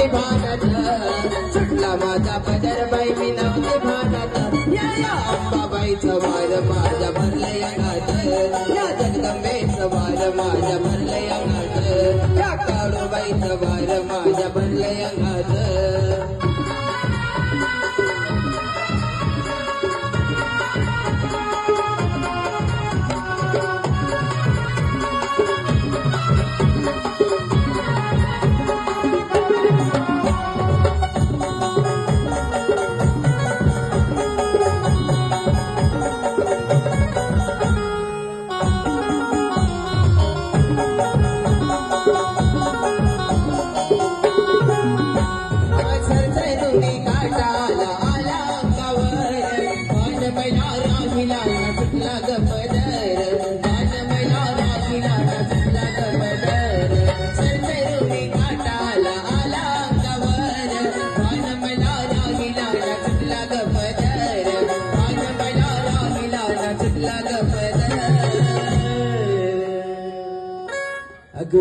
नव्हते भानात सुटला माझा पदर बाई मी नव्हते भानात या अंबाबाईचं वार माझ्या भरलंय अंगात या जगदंबेचं वार माझ्या भरलंय अंगात या काळूबाईचं वार माझ्या भरलंय अंगात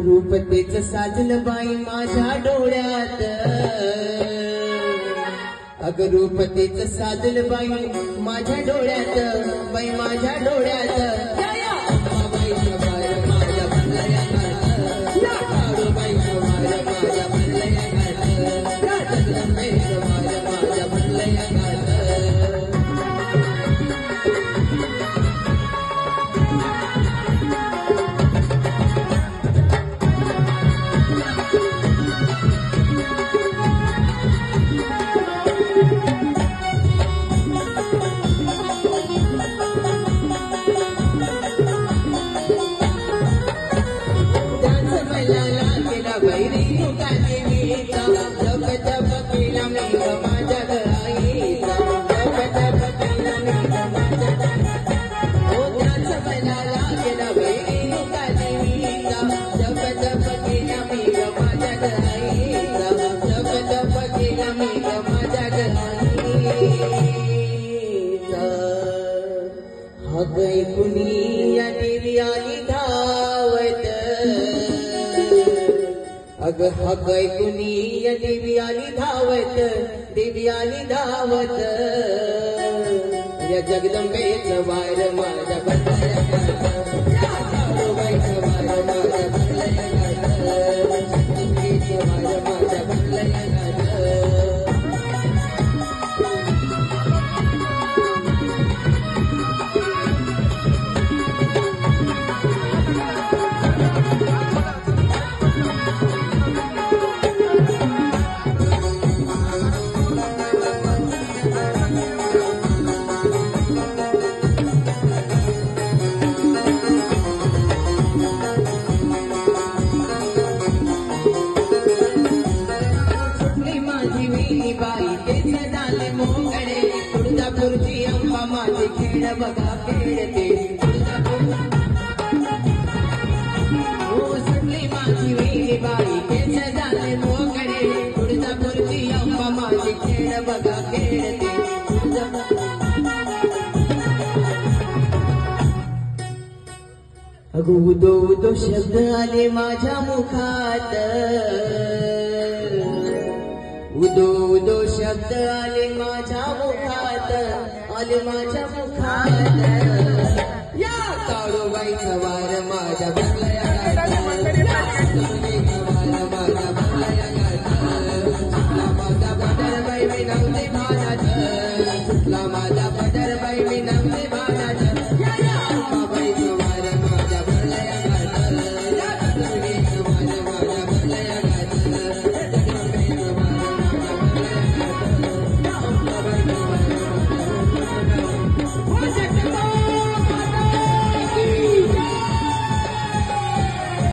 रूपतेच साजलं बाई माझ्या डोळ्यात रूपतेच साजलं बाई माझ्या डोळ्यात बाई माझ्या डोळ्यात अंबाबाईचं वार माझ्या भरलंय अंगात या काळूबाईचं वार माझ्या भरलंय अंगात या जगदंबेचं वार माझ्या भरलंय अंगात कुणी या देवी आली धावत हगय कुणी या देवी आली धावत देवी आली धावत या जगदंबेचं वार माझ्या भरलंय अंगात या काळूबाईचं वार माझ्या भरलंय अंगात जगदंबेचं वार माझ्या भरलंय अंगात तुळजापूरची अंबा माझे खेळ बघा खेळते हो सुटली माझी वेली बाई केस झाले मोकळे तुळजापूरची अंबा माझे खेळ बघा खेळते अगो उदो उदो शब्द आले माझ्या मुखात उदो उदो शब्द आले माझ्या मुखात आले माझ्या मुखात या काळूबाईचं वार माझ्या भरलंय